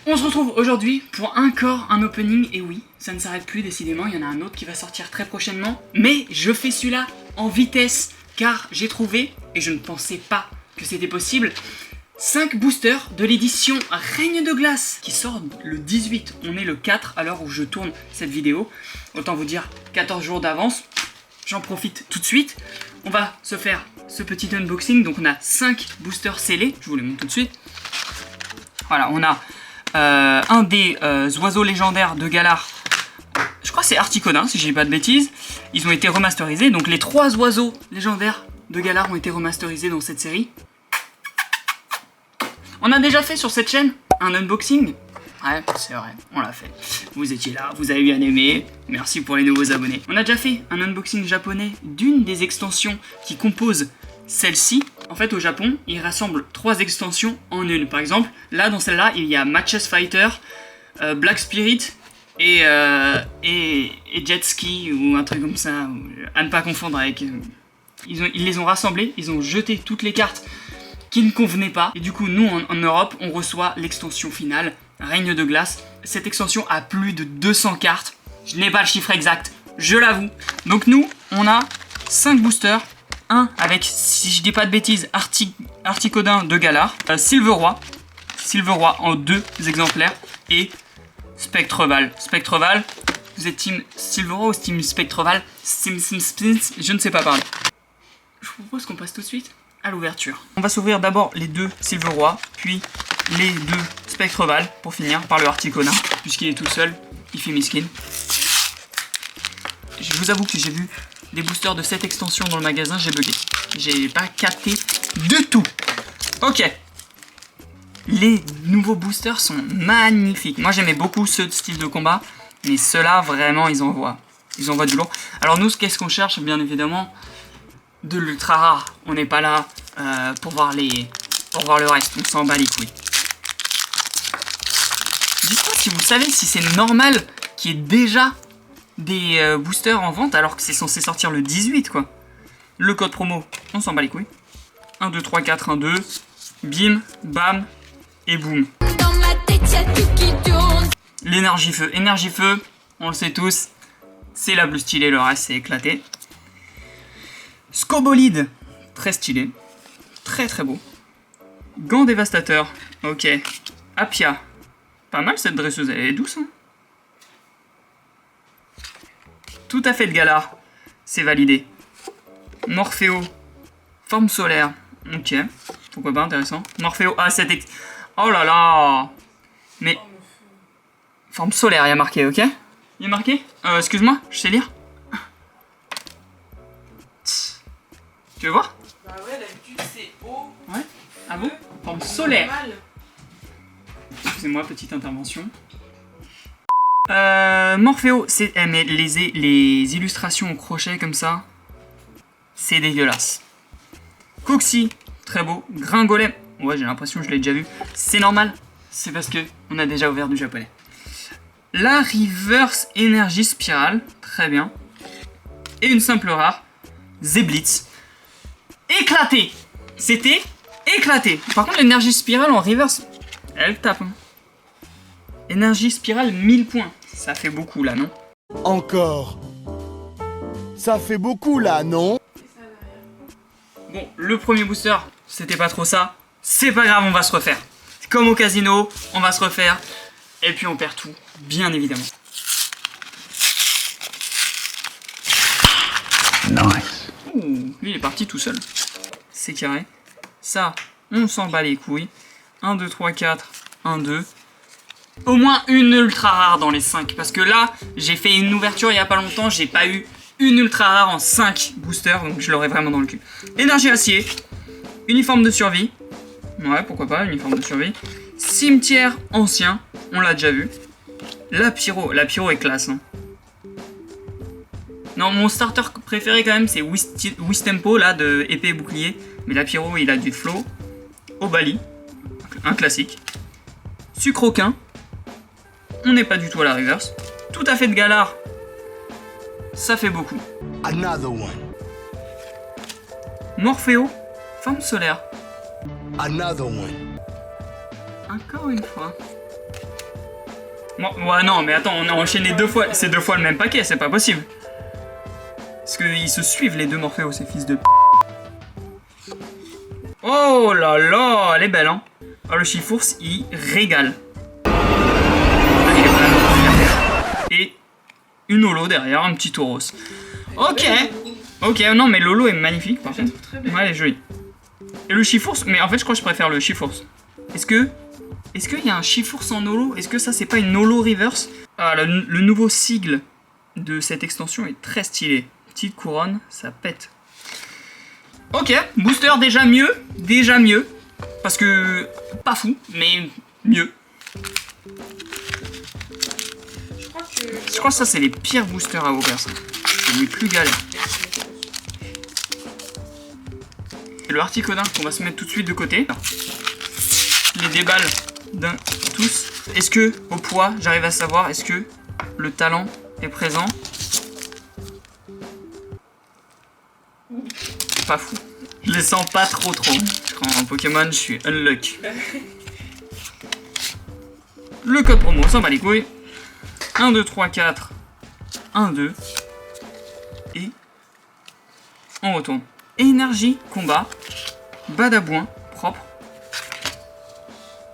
On se retrouve aujourd'hui pour encore un opening, et oui, ça ne s'arrête plus décidément, il y en a un autre qui va sortir très prochainement, mais je fais celui-là en vitesse, car j'ai trouvé, et je ne pensais pas que c'était possible, 5 boosters de l'édition Règne de Glace, qui sort le 18, on est le 4 à l'heure où je tourne cette vidéo, autant vous dire 14 jours d'avance, j'en profite tout de suite, on va se faire ce petit unboxing, donc on a 5 boosters scellés, je vous les montre tout de suite, voilà, on a un des oiseaux légendaires de Galar, je crois que c'est Articodin si je dis pas de bêtises, ils ont été remasterisés, donc les 3 oiseaux légendaires de Galar ont été remasterisés dans cette série. On a déjà fait sur cette chaîne un unboxing, ouais c'est vrai, on l'a fait, vous étiez là, vous avez bien aimé, merci pour les nouveaux abonnés. On a déjà fait un unboxing japonais d'une des extensions qui composent celle-ci. En fait au Japon, ils rassemblent 3 extensions en une. Par exemple, là dans celle-là, il y a Matches Fighter, Black Spirit et Jet Ski ou un truc comme ça, à ne pas confondre avec... Ils les ont rassemblés, ils ont jeté toutes les cartes qui ne convenaient pas. Et du coup, nous en Europe, on reçoit l'extension finale, Règne de Glace. Cette extension a plus de 200 cartes. Je n'ai pas le chiffre exact, je l'avoue. Donc nous, on a 5 boosters. Un avec, si je dis pas de bêtises, Articodin de Galar, Silverroi en 2 exemplaires, et Spectreval. Spectreval, vous êtes team Silverroi ou team Spectreval? Je ne sais pas parler. Je vous propose qu'on passe tout de suite à l'ouverture. On va s'ouvrir d'abord les 2 Silverroi, puis les 2 Spectreval, pour finir par le Articodin, puisqu'il est tout seul, il fait miskin. Je vous avoue que j'ai vu des boosters de cette extension dans le magasin, j'ai bugué. J'ai pas capté du tout. Ok. Les nouveaux boosters sont magnifiques. Moi j'aimais beaucoup ce style de combat, mais ceux-là vraiment ils envoient du lourd. Alors nous qu'est-ce qu'on cherche? Bien évidemment de l'ultra rare. On n'est pas là pour voir le reste, on s'en bat les couilles. Dites-moi si vous savez si c'est normal qu'il y ait déjà des boosters en vente alors que c'est censé sortir le 18 quoi. Le code promo, on s'en bat les couilles. 1, 2, 3, 4, 1, 2. Bim, bam et boum. L'énergie feu. Énergie feu, on le sait tous, c'est la plus stylée, le reste c'est éclaté. Scobolide, très stylé. Très très beau. Gant dévastateur, ok. Apia, pas mal cette dresseuse, elle est douce hein. Tout à fait de Galar, c'est validé. Morpheo, forme solaire, ok, pourquoi pas, intéressant. Morpheo, ah cette oh là là. Mais, forme solaire, il y a marqué, ok. Il y a marqué, excuse-moi, je sais lire. Tu veux voir? Bah ouais, d'habitude c'est O. Ouais, ah bon? Forme solaire. Excusez-moi, petite intervention. Morpheo, c'est... mais les illustrations au crochet comme ça, c'est dégueulasse. Coxy, très beau. Gringolem, ouais j'ai l'impression que je l'ai déjà vu. C'est normal, c'est parce que on a déjà ouvert du japonais. La Reverse Energy Spiral, très bien. Et une simple rare, Zeblitz. Éclaté. C'était éclaté. Par contre l'énergie spirale en reverse, elle tape hein. Énergie spirale 1000 points. Ça fait beaucoup là, non? Encore. Ça fait beaucoup là, non? Bon, le premier booster, c'était pas trop ça. C'est pas grave, on va se refaire. Comme au casino, on va se refaire. Et puis on perd tout, bien évidemment. Nice. Ouh, lui il est parti tout seul. C'est carré. Ça, on s'en bat les couilles. 1, 2, 3, 4, 1, 2. Au moins une ultra rare dans les 5. Parce que là, j'ai fait une ouverture il y a pas longtemps. J'ai pas eu une ultra rare en 5 boosters. Donc je l'aurais vraiment dans le cul. Énergie acier. Uniforme de survie. Ouais, pourquoi pas, uniforme de survie. Cimetière ancien. On l'a déjà vu. La pyro. La pyro est classe. Hein. Non, mon starter préféré quand même, c'est Wistempo, là, de épée et bouclier. Mais la pyro, il a du flow. Obali. Un classique. Sucroquin. On n'est pas du tout à la reverse. Tout à fait de Galar. Ça fait beaucoup. Another one. Morpheo. Forme solaire. Another one. Encore une fois. Ouais, non, mais attends, on a enchaîné 2 fois. C'est 2 fois le même paquet, c'est pas possible. Parce qu'ils se suivent les deux Morphéo, ces fils de p. Oh là là, elle est belle, hein. Oh, le Chifours, il régale. Elle est vraiment... Et une holo derrière, un petit tauros. Ok. Ok, non, mais l'holo est magnifique, par contre. Ouais, elle est jolie. Et le Chifours, mais en fait, je crois que je préfère le Chifours. Est-ce qu'il y a un Chifours en holo? Est-ce que ça, c'est pas une holo reverse? Ah, le nouveau sigle de cette extension est très stylé. Petite couronne, ça pète. Ok, booster déjà mieux. Déjà mieux. Parce que, pas fou, mais mieux. Je crois que ça, c'est les pires boosters à ouvrir, ça. C'est les plus galères. Et le Articodin qu'on va se mettre tout de suite de côté. Les déballes d'un tous. Est-ce que, au poids, j'arrive à savoir, est-ce que le talent est présent? Pas fou. Je les sens pas trop. En Pokémon, je suis unlucky. Le code promo, on s'en bat les couilles. 1, 2, 3, 4. 1, 2. Et on retourne. Énergie, combat. Badabouin, propre.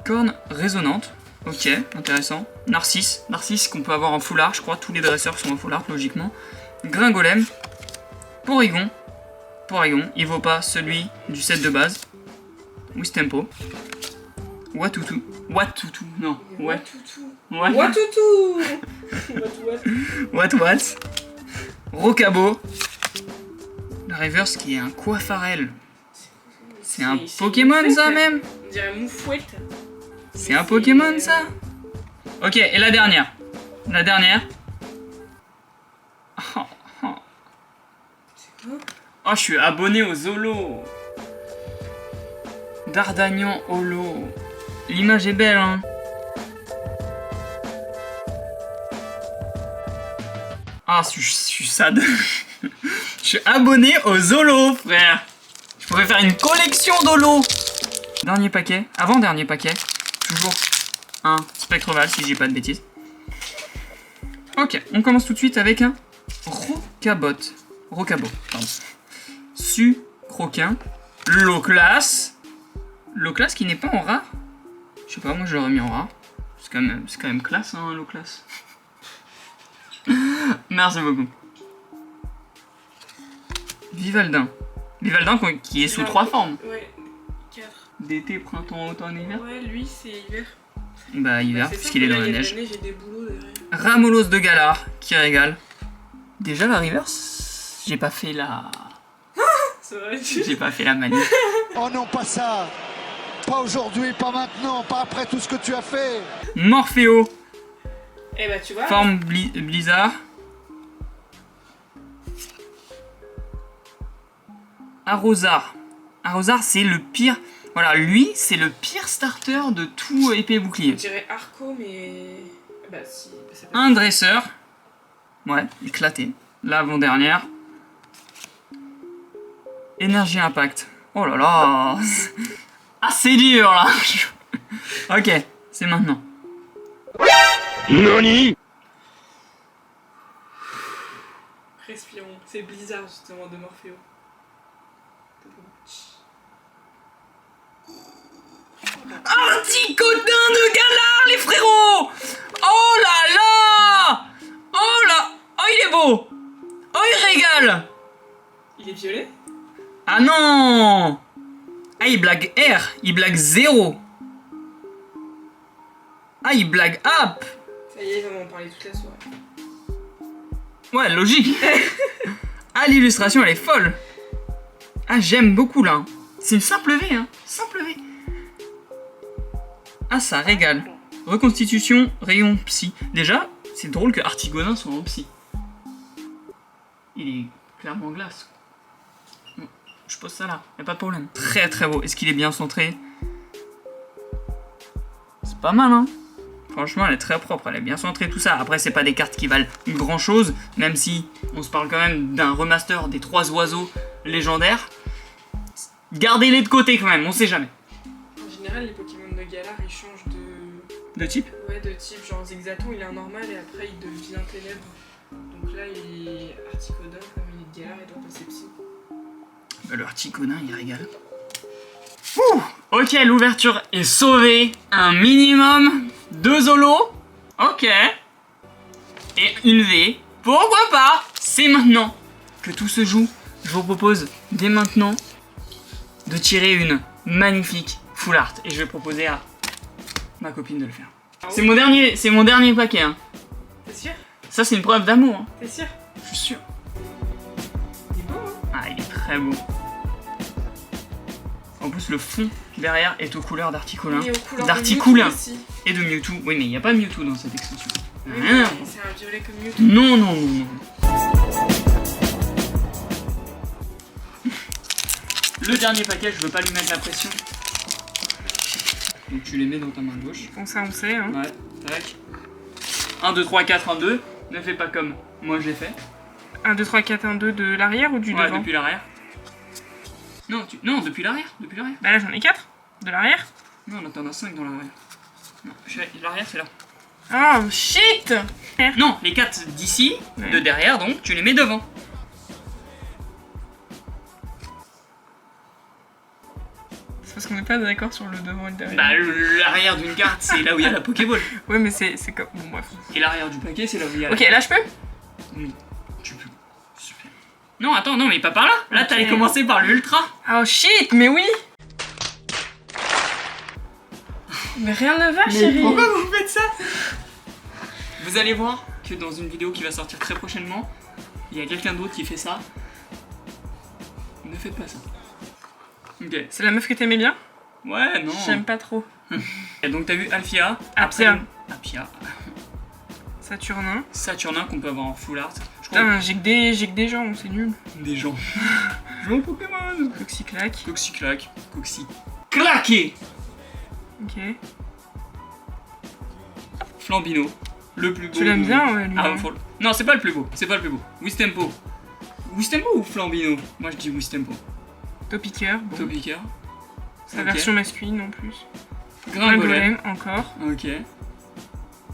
Corne résonante. Ok, intéressant. Narcisse qu'on peut avoir en full art, je crois. Tous les dresseurs sont en full art, logiquement. Gringolem. Porygon, il vaut pas celui du set de base. Wistempo. Watutu, non. Watutu. What. Rocabo. La reverse qui est un Coiffarel. C'est un Pokémon ça même. On dirait Moufouette. C'est un Pokémon ça. Ok, et la dernière. Oh, je suis abonné aux Holo. Dardagnan Holo. L'image est belle, hein. Ah, je suis sad. Je suis abonné aux Holo, frère. Je pourrais faire une collection d'Holo. Dernier paquet, avant-dernier paquet. Toujours un Spectreval, si j'ai pas de bêtises. Ok, on commence tout de suite avec un Rocabo, pardon. Sucroquin. Low-class qui n'est pas en rare. Je sais pas, moi je l'aurais mis en rare. C'est quand même classe, hein, low-class. Merci beaucoup. Vivaldin qui est sous 3 formes. Ouais, 4. D'été, printemps, automne, hiver. Ouais, lui c'est hiver. Bah hiver, puisqu'il est dans la neige. J'ai des boulots derrière. Ramolos de Galar qui régale. Déjà la reverse, j'ai pas fait la... C'est vrai. J'ai pas fait la manie. Oh non, pas ça. Pas aujourd'hui, pas maintenant, pas après tout ce que tu as fait. Morphéo, Eh bah tu vois. forme Blizzard. Arrosar c'est le pire. Voilà, lui c'est le pire starter de tout épée et On bouclier. dirait Arco mais. Bah si. Ça peut... Un dresseur. Ouais, éclaté. L'avant-dernière. Énergie impact. Oh là là. Ah, c'est dur là. Ok, c'est maintenant. Nani? Respirons. C'est Blizzard justement de Morphéo. Articodin de Galar, les frérots. Oh là là. Oh, il est beau. Oh, il régale. Il est violet. Ah non. Ah, il blague R. Il blague 0. Ah, il blague up. Ça y est, il va m'en parler toute la soirée. Ouais, logique. Ah, l'illustration, elle est folle. Ah, j'aime beaucoup, là. C'est une simple V, hein. Simple V. Ah, ça régale. Reconstitution, rayon psy. Déjà, c'est drôle que Articodin soit en psy. Il est clairement glace. Bon, je pose ça là, y'a pas de problème. Très très beau. Est-ce qu'il est bien centré? C'est pas mal, hein. Franchement, elle est très propre, elle est bien centrée, tout ça. Après, c'est pas des cartes qui valent grand chose, même si on se parle quand même d'un remaster des 3 oiseaux légendaires. Gardez-les de côté quand même, on sait jamais. En général, les Pokémon de Galar, ils changent De type? Ouais, de type genre Zigzaton, il est un normal et après il devient ténèbres. Donc là, il est Articodin, comme il est de galère, il doit passer psy. Bah, le Articodin, il régale. Ouh, ok, l'ouverture est sauvée. Un minimum 2 Zolos. Ok. Et une V. Pourquoi pas? C'est maintenant que tout se joue. Je vous propose dès maintenant de tirer une magnifique full art. Et je vais proposer à ma copine de le faire. C'est mon dernier paquet. Hein. T'es sûr? Ça, c'est une preuve d'amour. Hein. T'es sûr? Je suis sûr. Il est beau, hein? Ah, il est très beau. En plus, le fond derrière est aux couleurs d'Articolin. Et aux couleurs de D'Articoulin. Mewtwo aussi. Et de Mewtwo. Oui, mais il n'y a pas Mewtwo dans cette extension. Oui, Ah, mais c'est un violet comme Mewtwo. non, non, non, non. Le dernier paquet, je veux pas lui mettre la pression. Donc tu les mets dans ta main gauche. Bon, ça on sait, hein. Ouais, tac. 1, 2, 3, 4, 1, 2. Ne fais pas comme moi je l'ai fait. 1, 2, 3, 4, 1, 2 de l'arrière ou du Ouais, devant? depuis l'arrière. Non, non, depuis l'arrière. Depuis l'arrière. Bah là j'en ai 4 de l'arrière. Non, là t'en as 5 dans l'arrière. Non, l'arrière c'est là. Oh shit! Non, les 4 d'ici, Ouais. de derrière, donc tu les mets devant. C'est parce qu'on n'est pas d'accord sur le devant et le derrière. Bah, l'arrière d'une carte, c'est là où il y a la Pokéball. Ouais, mais c'est comme. Bon, bref. Et l'arrière du paquet, c'est là où il y a la... Ok, là je peux? Oui, tu peux. Super. Non, attends, non, mais pas par là. Là, Ok. t'allais commencer par l'ultra. Oh shit, mais oui! Mais rien ne va, chérie! Pourquoi vous faites ça? Vous allez voir que dans une vidéo qui va sortir très prochainement, il y a quelqu'un d'autre qui fait ça. Ne faites pas ça. Ok. C'est la meuf que t'aimais bien? Ouais, non. J'aime pas trop. Et donc t'as vu Alphia, Apia. Apia, Saturnin. Saturnin qu'on peut avoir en full art. Je crois Putain, j'ai que des gens, c'est nul. des gens. Jouons Pokémon. Toxiclac. Coxiclac, Coxiclaqué. Ok. Flambino, le plus beau. Tu l'aimes bien, ouais, lui, Ah, hein. non, c'est pas le plus beau, c'est pas le plus beau. Wistempo. Wistempo ou Flambino? Moi je dis Wistempo. Topiqueur, bon. Topiqueur. Sa Ok. version masculine en plus. Gringolem. encore. Ok.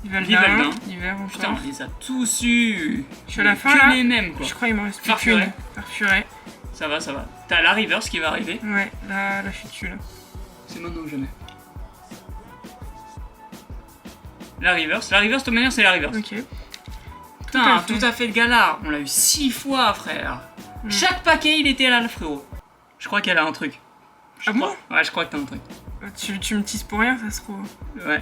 Vivaldin. Vivaldin. Hiver Putain, encore. on les a tous eu. Je suis à la fin Que là. les mêmes quoi. Je crois qu'il m'en reste plus Farfuret. qu'une. Farfuret. Ça va, ça va. T'as la reverse qui va arriver. Ouais, là je suis dessus là. C'est maintenant ou jamais. La reverse, de toute manière c'est la reverse. Ok. Putain, tout à fait. tout à fait le galard. On l'a eu 6 fois, frère. Mm. Chaque paquet il était là, le frérot. Je crois qu'elle a un truc. Ah bon? Ouais, je crois que t'as un truc. Tu me teases pour rien, ça se trouve. Ouais.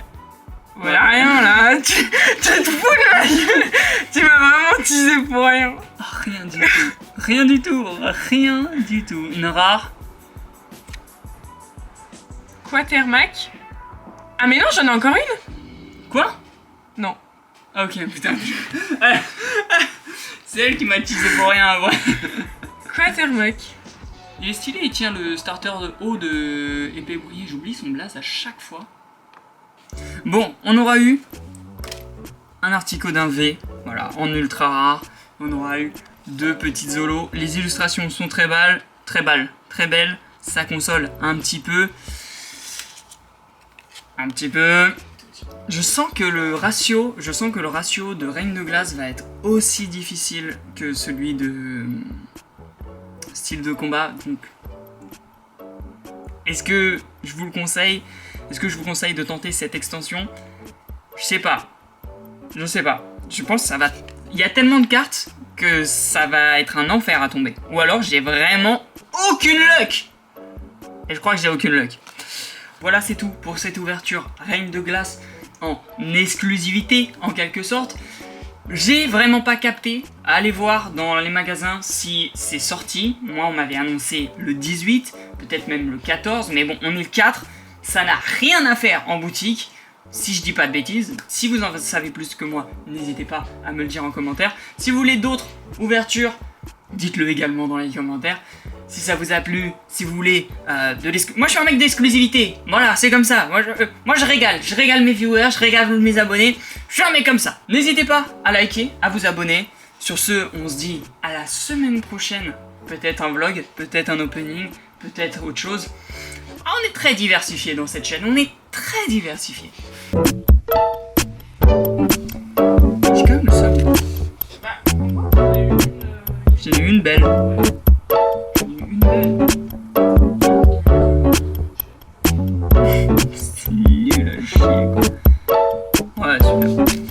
Voilà, rien là. Tu te fous de ma gueule. Tu m'as vraiment teasé pour rien. Ah, rien du tout. Rien du tout. Rien du tout. Une rare. Quatermac. Ah mais non, j'en ai encore une. Quoi? Non. Ah, ok, putain. C'est elle qui m'a teasé pour rien, ouais. Quatermac. Il est stylé, il tient le starter de haut de épée brouillée. J'oublie son blaze à chaque fois. Bon, on aura eu un Articodin V, voilà, en ultra rare. On aura eu 2 petites Zolos. Les illustrations sont très belles. Ça console un petit peu. Je sens que le ratio de Reine de Glace va être aussi difficile que celui de style de combat. Donc, est-ce que je vous conseille de tenter cette extension? Je sais pas. Je pense que ça va. Il y a tellement de cartes que ça va être un enfer à tomber. Ou alors j'ai vraiment aucune luck. Et je crois que j'ai aucune luck. Voilà, c'est tout pour cette ouverture Reine de Glace en exclusivité, en quelque sorte. J'ai vraiment pas capté. Allez voir dans les magasins si c'est sorti. Moi, on m'avait annoncé le 18, peut-être même le 14, mais bon, on est le 4. Ça n'a rien à faire en boutique, si je dis pas de bêtises. Si vous en savez plus que moi, n'hésitez pas à me le dire en commentaire. Si vous voulez d'autres ouvertures, dites-le également dans les commentaires. Si ça vous a plu, si vous voulez de l'exclusivité. Moi je suis un mec d'exclusivité, voilà, c'est comme ça. Moi je régale mes viewers, je régale mes abonnés. Je suis un mec comme ça. N'hésitez pas à liker, à vous abonner. Sur ce, on se dit à la semaine prochaine. Peut-être un vlog, peut-être un opening, peut-être autre chose. On est très diversifié dans cette chaîne, on est très diversifié. J'ai quand même le seum. Bah, on a eu J'en ai eu une belle. J'en ai eu une belle. C'est nul à chier quoi. Ouais, super.